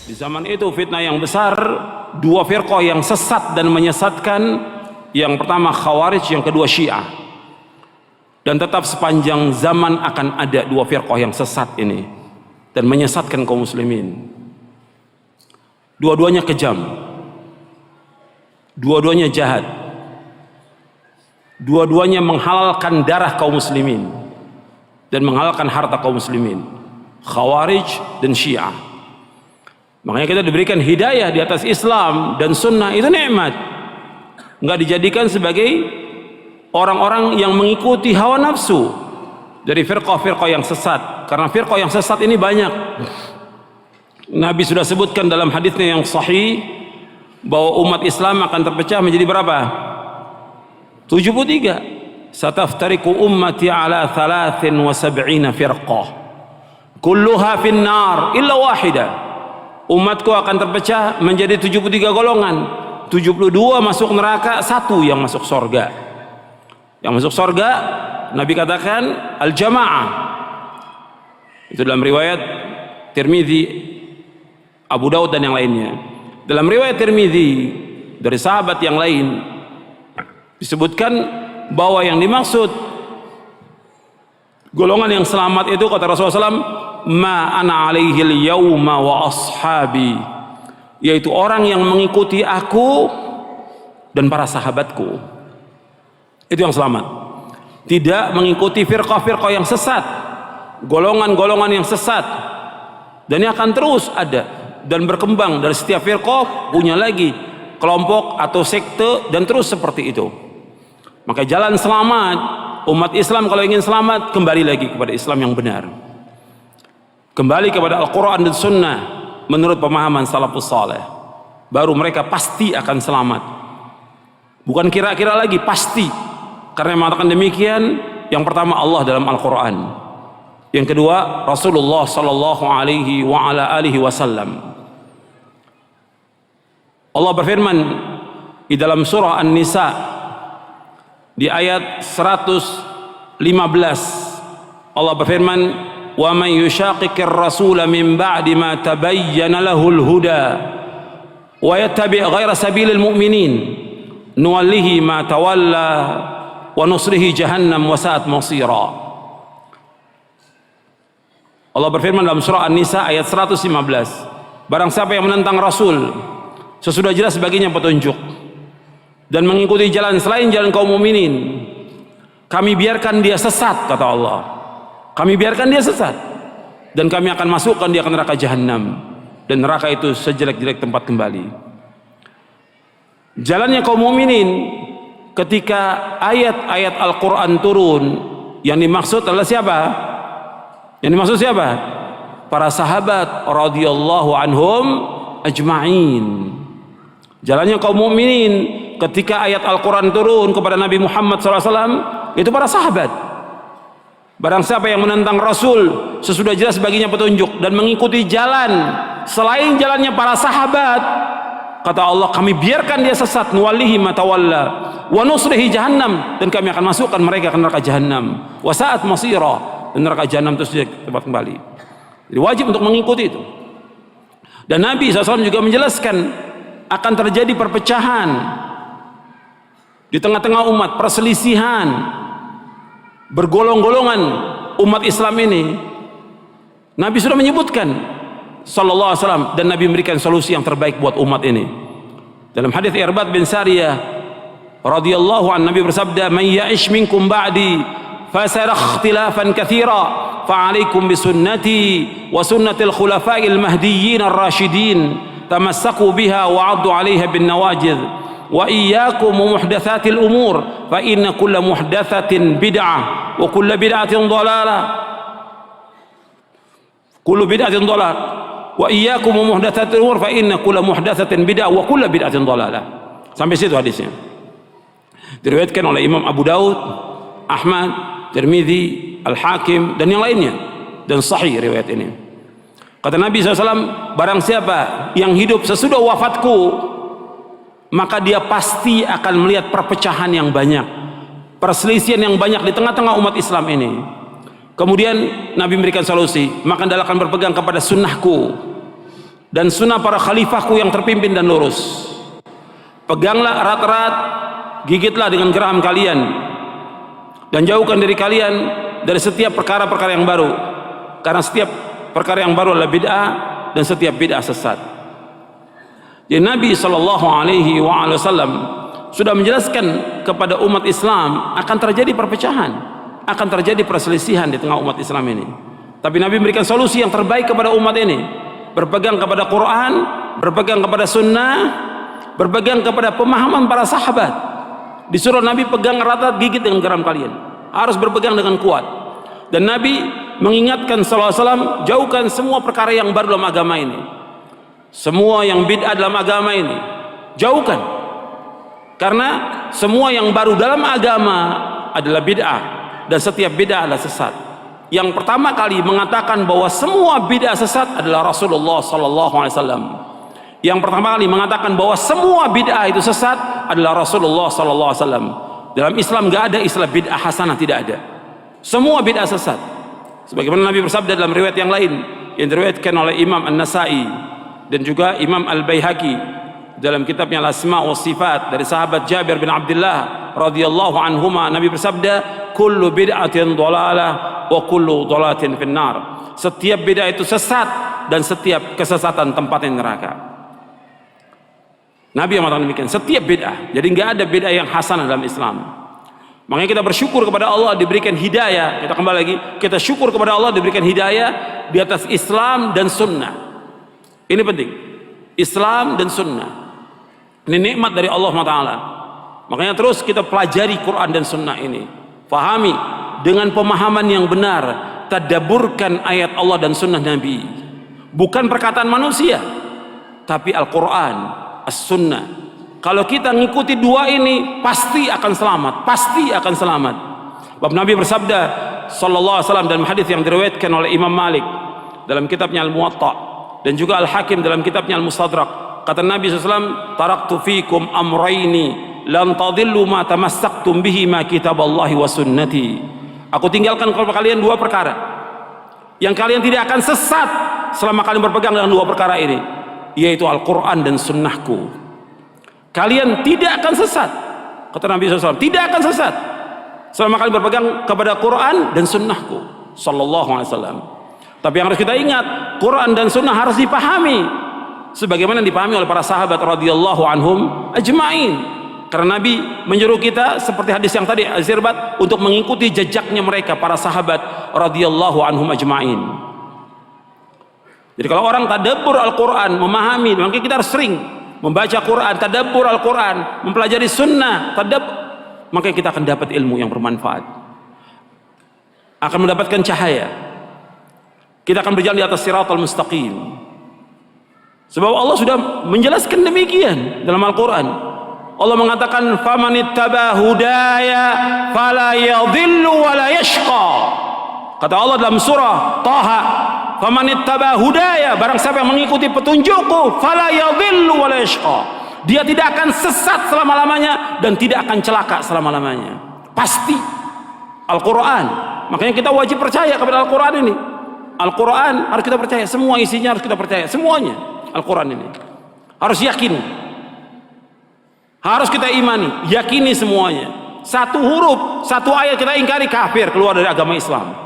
Di zaman itu fitnah yang besar, dua firqah yang sesat dan menyesatkan, yang pertama Khawarij, yang kedua Syiah. Dan tetap sepanjang zaman akan ada dua firqah yang sesat ini dan menyesatkan kaum muslimin. Dua-duanya kejam, dua-duanya jahat, dua-duanya menghalalkan darah kaum muslimin dan menghalalkan harta kaum muslimin. Khawarij dan Syiah. Makanya kita diberikan hidayah di atas Islam dan sunnah, itu nikmat. Enggak dijadikan sebagai orang-orang yang mengikuti hawa nafsu dari firqah-firqah yang sesat. Karena firqah yang sesat ini banyak. Nabi sudah sebutkan dalam hadisnya yang sahih bahwa umat Islam akan terpecah menjadi berapa? 73. Sataftariqu ummati ala 73 firqah. Kulluha finnar illa wahidah. Umatku akan terpecah menjadi 73 golongan. 72 masuk neraka, satu yang masuk surga. Yang masuk surga Nabi katakan al-jamaah. Itu dalam riwayat Tirmidzi, Abu Daud dan yang lainnya. Dalam riwayat Tirmidzi dari sahabat yang lain disebutkan bahwa yang dimaksud golongan yang selamat itu, kata Rasulullah SAW, ma ana alaihi al-yawma wa ashabi, yaitu orang yang mengikuti aku dan para sahabatku. Itu yang selamat. Tidak mengikuti firqah-firqah yang sesat, golongan-golongan yang sesat. Dan ini akan terus ada dan berkembang. Dari setiap firqah punya lagi kelompok atau sekte, dan terus seperti itu. Maka jalan selamat umat Islam, kalau ingin selamat, kembali lagi kepada Islam yang benar, kembali kepada Al-Quran dan Sunnah menurut pemahaman salafus saleh. Baru mereka pasti akan selamat, bukan kira-kira lagi, pasti. Karena yang mengatakan demikian, yang pertama Allah dalam Al-Quran, yang kedua Rasulullah sallallahu alaihi wa ala alihi wasallam. Allah berfirman di dalam surah An-Nisa di ayat 115. Allah berfirman, wa man yushaqiqir rasula min ba'di ma tabayyana lahul huda wa yattabi' ghaira sabilil mu'minin nuwallihi ma tawalla wa nusrihi jahannam wa sa'at masira. Allah berfirman dalam surah An-Nisa ayat 115, barang siapa yang menentang Rasul sesudah jelas baginya petunjuk dan mengikuti jalan selain jalan kaum mukminin, kami biarkan dia sesat, kata Allah. Kami biarkan dia sesat dan kami akan masukkan dia ke neraka jahanam, dan neraka itu sejelek-jelek tempat kembali. Jalannya kaum mukminin ketika ayat-ayat Al-Quran turun, yang dimaksud adalah siapa? Yang dimaksud siapa? Para sahabat radhiyallahu anhum ajma'in. Jalannya kaum mukminin ketika ayat Al-Quran turun kepada Nabi Muhammad SAW, itu para sahabat. Barang siapa yang menentang Rasul sesudah jelas baginya petunjuk dan mengikuti jalan selain jalannya para sahabat, kata Allah, kami biarkan dia sesat, nuwallihi ma tawalla wa nusrihi jahannam, dan kami akan masukkan mereka ke neraka jahanam, wa sa'at masira, dan neraka jahanam itu tempat kembali. Jadi wajib untuk mengikuti itu. Dan Nabi SAW juga menjelaskan akan terjadi perpecahan di tengah-tengah umat, perselisihan, bergolong-golongan umat Islam ini. Nabi sudah menyebutkan sallallahu alaihi wasallam, dan Nabi memberikan solusi yang terbaik buat umat ini. Dalam hadis Irbad bin Sariyah radhiyallahu anhu, Nabi bersabda, "Man ya'ish minkum ba'di fasara ikhtilafan katsira, fa'alaikum bisunnati wa sunnatil khulafa'il mahdiyyin ar-rasyidin, tamassaku biha wa 'addu 'alaiha bin nawajidh. Wa iyyakum muhdatsatil umur, fa inna kulla muhdatsatin bid'ah wa kulla bid'atin dhalalah. Kullu bid'atin dhalalah. Wa iyyakum muhdatsatil umur, fa inna kulla muhdatsatin bid'ah wa kulla bid'atin dhalalah." Sampai situ hadisnya. Diriwayatkan oleh Imam Abu Daud, Ahmad, Tirmidzi, Al-Hakim dan yang lainnya, dan sahih riwayat ini. Kata Nabi SAW, barang siapa yang hidup sesudah wafatku, maka dia pasti akan melihat perpecahan yang banyak, perselisihan yang banyak di tengah-tengah umat Islam ini. Kemudian Nabi memberikan solusi, maka anda akan berpegang kepada sunnahku dan sunnah para khalifahku yang terpimpin dan lurus. Peganglah erat-erat, gigitlah dengan geraham kalian, dan jauhkan diri kalian dari setiap perkara-perkara yang baru, karena setiap perkara yang baru adalah bid'ah dan setiap bid'ah sesat. Jadi Nabi SAW sudah menjelaskan kepada umat Islam akan terjadi perpecahan, akan terjadi perselisihan di tengah umat Islam ini. Tapi Nabi memberikan solusi yang terbaik kepada umat ini, berpegang kepada Quran, berpegang kepada sunnah, berpegang kepada pemahaman para sahabat. Disuruh Nabi pegang erat-erat, gigit dengan geram kalian, harus berpegang dengan kuat. Dan Nabi mengingatkan SAW, jauhkan semua perkara yang baru dalam agama ini, semua yang bid'ah dalam agama ini jauhkan, karena semua yang baru dalam agama adalah bid'ah dan setiap bid'ah adalah sesat. Yang pertama kali mengatakan bahwa semua bid'ah sesat adalah Rasulullah SAW. Yang pertama kali mengatakan bahwa semua bid'ah itu sesat adalah Rasulullah SAW. Dalam Islam gak ada istilah bid'ah hasanah, tidak ada. Semua bid'ah sesat. Sebagaimana Nabi bersabda dalam riwayat yang lain yang diriwayatkan oleh Imam An-Nasai dan juga Imam Al-Baihaqi dalam kitabnya Al-Asma' wa Sifat dari sahabat Jabir bin Abdullah radhiyallahu anhuma, Nabi bersabda, kullu bid'atin dhalalah wa kullu dhalalatin finnar. Setiap bid'ah itu sesat dan setiap kesesatan tempatnya neraka. Nabi yang mengatakan demikian, setiap bid'ah. Jadi nggak ada bid'ah yang hasanah dalam Islam. Makanya kita bersyukur kepada Allah diberikan hidayah. Kita kembali lagi, kita syukur kepada Allah diberikan hidayah di atas Islam dan sunnah. Ini penting, Islam dan sunnah. Ini nikmat dari Allah SWT. Makanya terus kita pelajari Quran dan sunnah ini, fahami dengan pemahaman yang benar, tadabburkan ayat Allah dan sunnah Nabi, bukan perkataan manusia, tapi Al-Quran, As-Sunnah. Kalau kita ngikuti dua ini, pasti akan selamat, pasti akan selamat. Sebab Nabi bersabda sallallahu alaihi wasallam dalam hadis yang diriwayatkan oleh Imam Malik dalam kitabnya Al-Muwatta dan juga Al-Hakim dalam kitabnya Al-Mustadrak, kata Nabi SAW, taraktu fikum amraini lan tadillu ma tamassaktum bihi ma kitaballahi wa sunnati. Aku tinggalkan kepada kalian dua perkara yang kalian tidak akan sesat selama kalian berpegang dengan dua perkara ini, yaitu Al-Quran dan sunnahku. Kalian tidak akan sesat, kata Nabi SAW, tidak akan sesat selama kalian berpegang kepada Quran dan sunnahku sallallahu alaihi wasallam. Tapi yang harus kita ingat, Quran dan sunnah harus dipahami sebagaimana dipahami oleh para sahabat radhiyallahu anhum ajma'in. Karena Nabi menyuruh kita seperti hadis yang tadi Az-Zirbat untuk mengikuti jejaknya mereka, para sahabat radhiyallahu anhum ajma'in. Jadi kalau orang tadabbur Al-Quran, memahami, maka kita harus sering membaca Quran, tadabbur Al-Quran, mempelajari sunnah, maka kita akan dapat ilmu yang bermanfaat, akan mendapatkan cahaya, kita akan berjalan di atas siratal mustaqim. Sebab Allah sudah menjelaskan demikian dalam Al-Quran. Allah mengatakan, famanittaba hudaya fala yadhillu wa la yashqa. Kata Allah dalam surah Taha, famanittaba hudaya, barang siapa yang mengikuti petunjukku, fala yadhillu wa la yashqa, dia tidak akan sesat selama-lamanya dan tidak akan celaka selama-lamanya. Pasti Al-Quran. Makanya kita wajib percaya kepada Al-Quran ini. Al-Quran harus kita percaya, semua isinya harus kita percaya, semuanya. Al-Quran ini harus yakin, harus kita imani, yakini semuanya. Satu huruf, satu ayat kita ingkari, kafir, keluar dari agama Islam.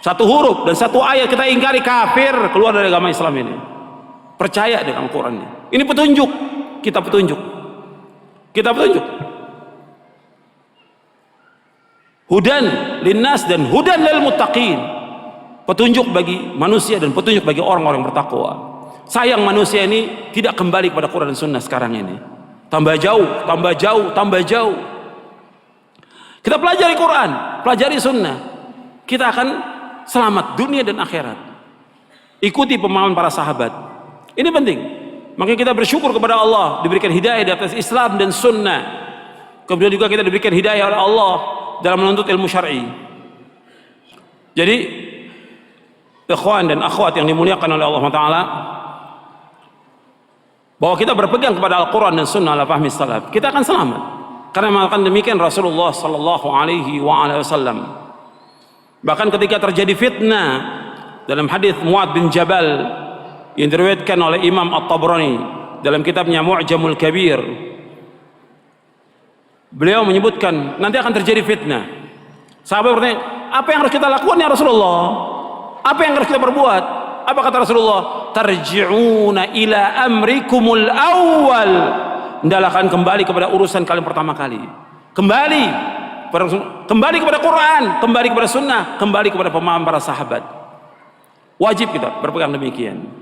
Satu huruf dan satu ayat kita ingkari, kafir, keluar dari agama Islam ini. Percaya dengan Al-Quran ini. Ini petunjuk, kita petunjuk, kita petunjuk. Hudan linnas dan hudan lil muttaqin, petunjuk bagi manusia dan petunjuk bagi orang-orang bertakwa. Sayang manusia ini tidak kembali kepada Quran dan Sunnah sekarang ini. Tambah jauh, tambah jauh, tambah jauh. Kita pelajari Quran, pelajari Sunnah, kita akan selamat dunia dan akhirat. Ikuti pemahaman para sahabat. Ini penting. Makanya kita bersyukur kepada Allah diberikan hidayah di atas Islam dan Sunnah. Kemudian juga kita diberikan hidayah oleh Allah dalam menuntut ilmu syar'i. Jadi ikhwan dan akhwat yang dimuliakan oleh Allah Ta'ala, bahwa kita berpegang kepada Al-Quran dan Sunnah ala fahmi salaf, kita akan selamat. Karena melakukan demikian Rasulullah Sallallahu Alaihi Wasallam. Bahkan ketika terjadi fitnah dalam hadis Mu'adz bin Jabal yang diriwayatkan oleh Imam At-Tabrani dalam kitabnya Mu'jamul Kabir. Beliau menyebutkan nanti akan terjadi fitnah. Sahabat bertanya, apa yang harus kita lakukan ya Rasulullah? Apa yang harus kita perbuat? Apa kata Rasulullah? Tarji'una ila amrikumul awwal. Hendaklah kalian kembali kepada urusan kalian pertama kali. Kembali kepada Quran, kembali kepada sunnah, kembali kepada pemahaman para sahabat. Wajib kita berpegang demikian.